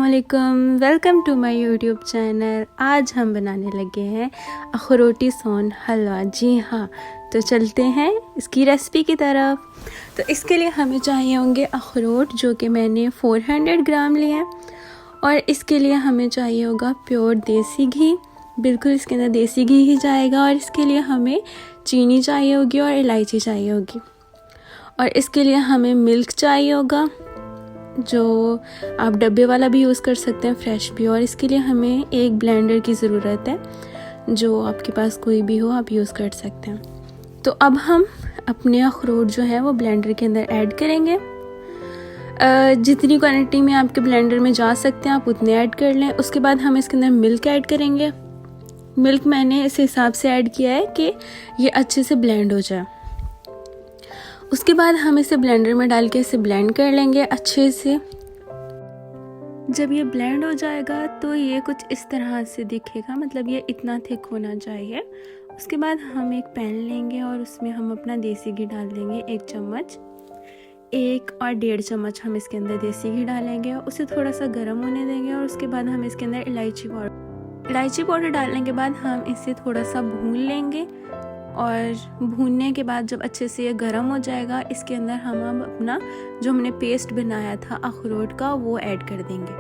अस्सलामुअलैकुम, welcome to my YouTube channel. आज हम बनाने लगे हैं अखरोटी सोन हलवा। जी हाँ, तो चलते हैं इसकी रेसिपी की तरफ। तो इसके लिए हमें चाहिए होंगे अखरोट, जो कि मैंने 400 ग्राम लिए हैं। और इसके लिए हमें चाहिए होगा प्योर देसी घी, बिल्कुल इसके अंदर देसी घी ही जाएगा। और इसके लिए हमें चीनी चाहिए होगी और इलायची चाहिए होगी। और इसके लिए हमें मिल्क चाहिए होगा, जो आप डब्बे वाला भी यूज़ कर सकते हैं, फ्रेश भी। और इसके लिए हमें एक ब्लेंडर की ज़रूरत है, जो आपके पास कोई भी हो आप यूज़ कर सकते हैं। तो अब हम अपने अखरोट जो है वो ब्लेंडर के अंदर ऐड करेंगे। जितनी क्वांटिटी में आपके ब्लेंडर में जा सकते हैं आप उतने ऐड कर लें। उसके बाद हम इसके अंदर मिल्क ऐड करेंगे। मिल्क मैंने इस हिसाब से ऐड किया है कि ये अच्छे से ब्लेंड हो जाए। उसके बाद हम इसे ब्लेंडर में डाल के इसे ब्लेंड कर लेंगे अच्छे से। जब ये ब्लेंड हो जाएगा तो ये कुछ इस तरह से दिखेगा, मतलब ये इतना थिक होना चाहिए। उसके बाद हम एक पैन लेंगे और उसमें हम अपना देसी घी डाल देंगे, 1 चम्मच, 1 और 1.5 चम्मच हम इसके अंदर देसी घी डालेंगे। उसे थोड़ा सा गर्म होने देंगे और उसके बाद हम इसके अंदर इलायची पाउडर डालने के बाद हम इसे थोड़ा सा भून लेंगे। और भूनने के बाद जब अच्छे से ये गर्म हो जाएगा, इसके अंदर हम अब अपना जो हमने पेस्ट बनाया था अखरोट का वो ऐड कर देंगे।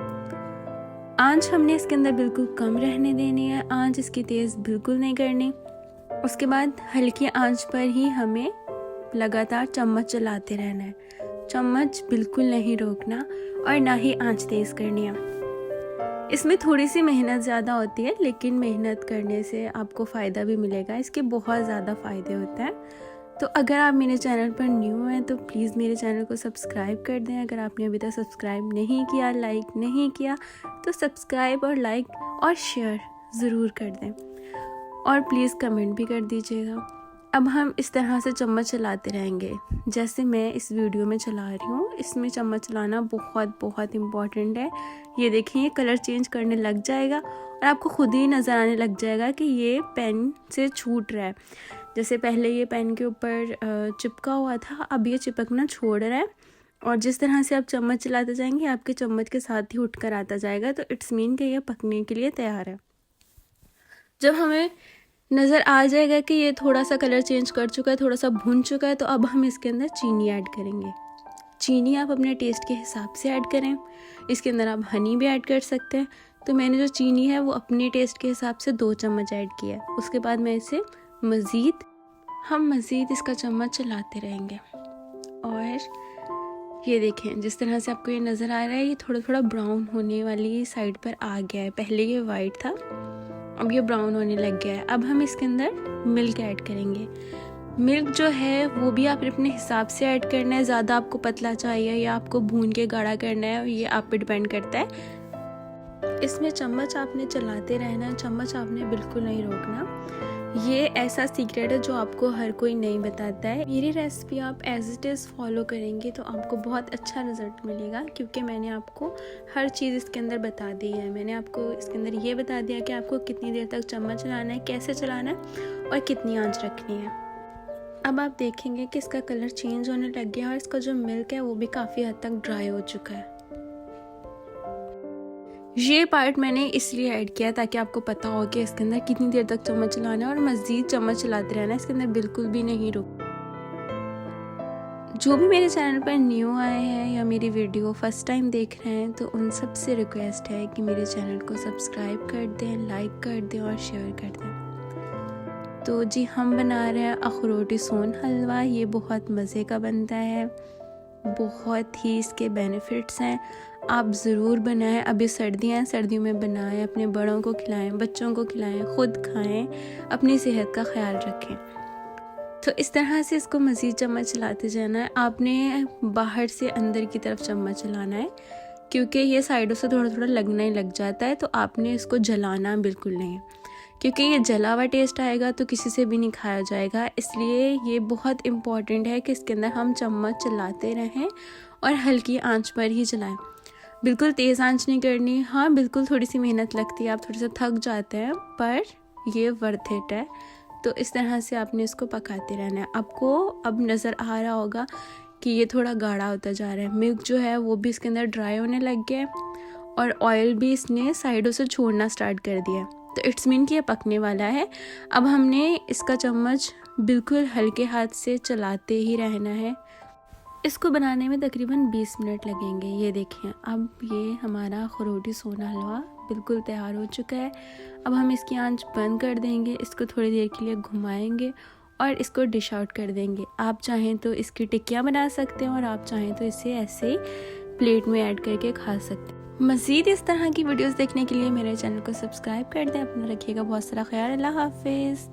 आंच हमने इसके अंदर बिल्कुल कम रहने देनी है, आंच इसकी तेज़ बिल्कुल नहीं करनी। उसके बाद हल्की आंच पर ही हमें लगातार चम्मच चलाते रहना है, चम्मच बिल्कुल नहीं रोकना और ना ही आंच तेज़ करनी है। इसमें थोड़ी सी मेहनत ज़्यादा होती है, लेकिन मेहनत करने से आपको फ़ायदा भी मिलेगा। इसके बहुत ज़्यादा फ़ायदे होते हैं। तो अगर आप मेरे चैनल पर न्यू हैं तो प्लीज़ मेरे चैनल को सब्सक्राइब कर दें। अगर आपने अभी तक सब्सक्राइब नहीं किया, लाइक नहीं किया, तो सब्सक्राइब और लाइक और शेयर ज़रूर कर दें। और प्लीज़ कमेंट भी कर दीजिएगा। अब हम इस तरह से चम्मच चलाते रहेंगे, जैसे मैं इस वीडियो में चला रही हूँ। इसमें चम्मच चलाना बहुत बहुत इम्पॉर्टेंट है। ये देखें, ये कलर चेंज करने लग जाएगा और आपको खुद ही नज़र आने लग जाएगा कि ये पेन से छूट रहा है। जैसे पहले ये पेन के ऊपर चिपका हुआ था, अब ये चिपकना छोड़ रहा है। और जिस तरह से आप चम्मच चलाते जाएंगे, आपके चम्मच के साथ ही उठ कर आता जाएगा। तो इट्स मीन कि ये पकने के लिए तैयार है। जब हमें नज़र आ जाएगा कि ये थोड़ा सा कलर चेंज कर चुका है, थोड़ा सा भुन चुका है, तो अब हम इसके अंदर चीनी ऐड करेंगे। चीनी आप अपने टेस्ट के हिसाब से ऐड करें। इसके अंदर आप हनी भी ऐड कर सकते हैं। तो मैंने जो चीनी है वो अपने टेस्ट के हिसाब से 2 चम्मच ऐड किया है। उसके बाद मैं इसे मज़ीद इसका चम्मच चलाते रहेंगे। और ये देखें, जिस तरह से आपको ये नज़र आ रहा है, ये थोड़ा थोड़ा ब्राउन होने वाली साइड पर आ गया है। पहले ये वाइट था, अब ये ब्राउन होने लग गया है। अब हम इसके अंदर मिल्क ऐड करेंगे। मिल्क जो है वो भी आप अपने हिसाब से ऐड करना है। ज़्यादा आपको पतला चाहिए या आपको भून के गाढ़ा करना है, ये आप पे डिपेंड करता है। इसमें चम्मच आपने चलाते रहना है, चम्मच आपने बिल्कुल नहीं रोकना। ये ऐसा सीक्रेट है जो आपको हर कोई नहीं बताता है। मेरी रेसिपी आप एज इट इज़ फॉलो करेंगे तो आपको बहुत अच्छा रिजल्ट मिलेगा, क्योंकि मैंने आपको हर चीज़ इसके अंदर बता दी है। मैंने आपको इसके अंदर ये बता दिया कि आपको कितनी देर तक चम्मच चलाना है, कैसे चलाना है और कितनी आंच रखनी है। अब आप देखेंगे कि इसका कलर चेंज होने लग गया और इसका जो मिल्क है वो भी काफ़ी हद तक ड्राई हो चुका है। ये पार्ट मैंने इसलिए ऐड किया ताकि आपको पता हो कि इसके अंदर कितनी देर तक चम्मच चलाना है और मज़ीद चम्मच चलाते रहना है। इसके अंदर बिल्कुल भी नहीं रुक। जो भी मेरे चैनल पर न्यू आए हैं या मेरी वीडियो फर्स्ट टाइम देख रहे हैं, तो उन सब से रिक्वेस्ट है कि मेरे चैनल को सब्सक्राइब कर दें, लाइक कर दें और शेयर कर दें। तो जी, हम बना रहे हैं अखरोटी सोन हलवा। ये बहुत मज़े का बनता है, बहुत ही इसके बेनिफिट्स हैं। आप ज़रूर बनाएं। अभी सर्दियाँ हैं, सर्दियों में बनाएं, अपने बड़ों को खिलाएं, बच्चों को खिलाएं, ख़ुद खाएं, अपनी सेहत का ख्याल रखें। तो इस तरह से इसको मज़ीद चम्मच चलाते जाना है। आपने बाहर से अंदर की तरफ चम्मच चलाना है, क्योंकि ये साइडों से थोड़ा थोड़ा लगना ही लग जाता है। तो आपने इसको जलाना बिल्कुल नहीं, क्योंकि ये जला हुआ टेस्ट आएगा तो किसी से भी नहीं खाया जाएगा। इसलिए ये बहुत इम्पॉर्टेंट है कि इसके अंदर हम चम्मच चलाते रहें और हल्की आंच पर ही चलाएं, बिल्कुल तेज़ आंच नहीं करनी। हाँ, बिल्कुल थोड़ी सी मेहनत लगती है, आप थोड़े से थक जाते हैं, पर ये वर्थ इट है। तो इस तरह से आपने इसको पकाते रहना है। आपको अब नज़र आ रहा होगा कि ये थोड़ा गाढ़ा होता जा रहा है। मिल्क जो है वो भी इसके अंदर ड्राई होने लग गया है और ऑयल भी इसने साइडों से छोड़ना स्टार्ट कर दिया। तो इट्स मीन कि ये पकने वाला है। अब हमने इसका चम्मच बिल्कुल हल्के हाथ से चलाते ही रहना है। इसको बनाने में तकरीबन 20 मिनट लगेंगे। ये देखें, अब ये हमारा अखरोटी सोन हलवा बिल्कुल तैयार हो चुका है। अब हम इसकी आंच बंद कर देंगे, इसको थोड़ी देर के लिए घुमाएंगे और इसको डिश आउट कर देंगे। आप चाहें तो इसकी टिक्कियाँ बना सकते हैं और आप चाहें तो इसे ऐसे ही प्लेट में ऐड करके खा सकते हैं। मज़ीद इस तरह की वीडियोस देखने के लिए मेरे चैनल को सब्सक्राइब कर दें। अपना रखिएगा बहुत सारा ख्याल। अल्लाह हाफिज़।